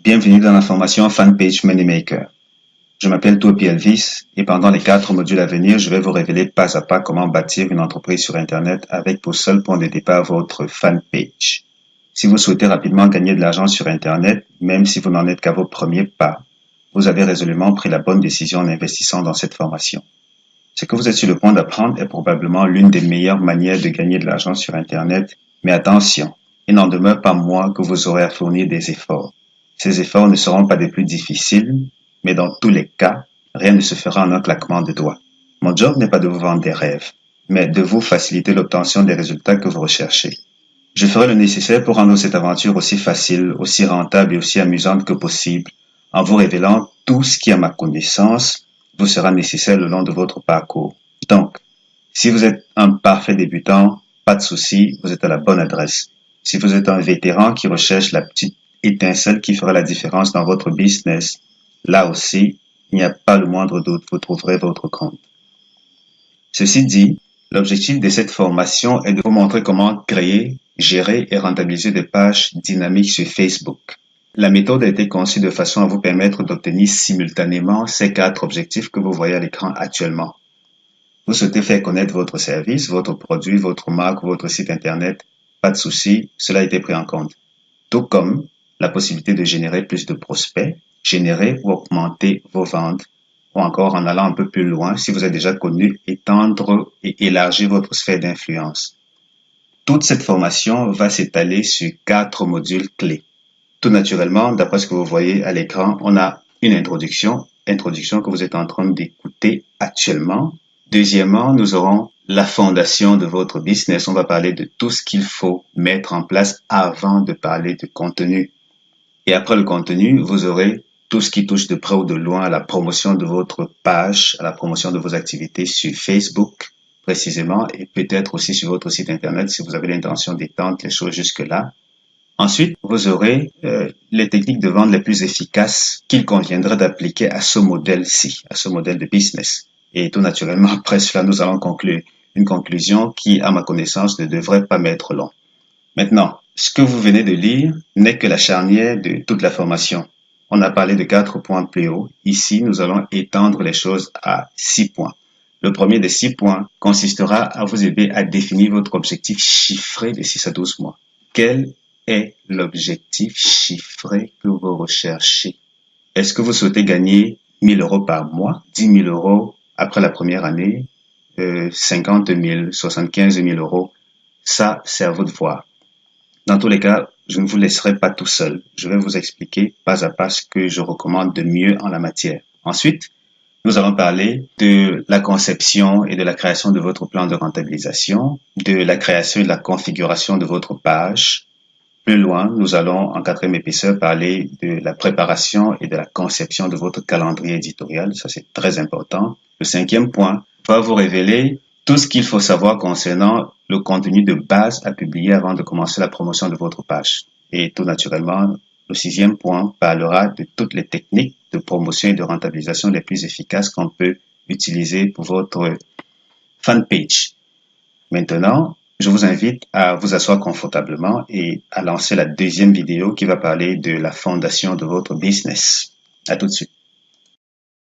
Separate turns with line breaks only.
Bienvenue dans la formation Fanpage Moneymaker. Je m'appelle Topi Elvis et pendant les 4 modules à venir, je vais vous révéler pas à pas comment bâtir une entreprise sur Internet avec pour seul point de départ votre fanpage. Si vous souhaitez rapidement gagner de l'argent sur Internet, même si vous n'en êtes qu'à vos premiers pas, vous avez résolument pris la bonne décision en investissant dans cette formation. Ce que vous êtes sur le point d'apprendre est probablement l'une des meilleures manières de gagner de l'argent sur Internet, mais attention, il n'en demeure pas moins que vous aurez à fournir des efforts. Ces efforts ne seront pas des plus difficiles, mais dans tous les cas, rien ne se fera en un claquement de doigts. Mon job n'est pas de vous vendre des rêves, mais de vous faciliter l'obtention des résultats que vous recherchez. Je ferai le nécessaire pour rendre cette aventure aussi facile, aussi rentable et aussi amusante que possible, en vous révélant tout ce qui, à ma connaissance, vous sera nécessaire le long de votre parcours. Donc, si vous êtes un parfait débutant, pas de souci, vous êtes à la bonne adresse. Si vous êtes un vétéran qui recherche la petite étincelle qui fera la différence dans votre business, là aussi, il n'y a pas le moindre doute, vous trouverez votre compte. Ceci dit, l'objectif de cette formation est de vous montrer comment créer, gérer et rentabiliser des pages dynamiques sur Facebook. La méthode a été conçue de façon à vous permettre d'obtenir simultanément ces 4 objectifs que vous voyez à l'écran actuellement. Vous souhaitez faire connaître votre service, votre produit, votre marque, votre site internet, pas de souci, cela a été pris en compte. Tout comme la possibilité de générer plus de prospects, générer ou augmenter vos ventes, ou encore en allant un peu plus loin, si vous êtes déjà connu, étendre et élargir votre sphère d'influence. Toute cette formation va s'étaler sur 4 modules clés. Tout naturellement, d'après ce que vous voyez à l'écran, on a une introduction que vous êtes en train d'écouter actuellement. Deuxièmement, nous aurons la fondation de votre business. On va parler de tout ce qu'il faut mettre en place avant de parler de contenu. Et après le contenu, vous aurez tout ce qui touche de près ou de loin à la promotion de votre page, à la promotion de vos activités sur Facebook, précisément, et peut-être aussi sur votre site internet si vous avez l'intention d'étendre les choses jusque-là. Ensuite, vous aurez les techniques de vente les plus efficaces qu'il conviendrait d'appliquer à ce modèle-ci, à ce modèle de business. Et tout naturellement, après cela, nous allons conclure une conclusion qui, à ma connaissance, ne devrait pas m'être long. Maintenant, ce que vous venez de lire n'est que la charnière de toute la formation. On a parlé de 4 points plus haut. Ici, nous allons étendre les choses à 6 points. Le premier des 6 points consistera à vous aider à définir votre objectif chiffré de 6 à 12 mois. Quel est l'objectif chiffré que vous recherchez? Est-ce que vous souhaitez gagner 1 000 € par mois, 10 000 € après la première année, 50 000, 75 000 €? Ça, c'est à vous de voir. Dans tous les cas, je ne vous laisserai pas tout seul. Je vais vous expliquer pas à pas ce que je recommande de mieux en la matière. Ensuite, nous allons parler de la conception et de la création de votre plan de rentabilisation, de la création et de la configuration de votre page. Plus loin, nous allons, en 4e épisode, parler de la préparation et de la conception de votre calendrier éditorial. Ça, c'est très important. Le 5e point va vous révéler tout ce qu'il faut savoir concernant le contenu de base à publier avant de commencer la promotion de votre page. Et tout naturellement, le 6e point parlera de toutes les techniques de promotion et de rentabilisation les plus efficaces qu'on peut utiliser pour votre fanpage. Maintenant, je vous invite à vous asseoir confortablement et à lancer la 2e vidéo qui va parler de la fondation de votre business. À tout de suite.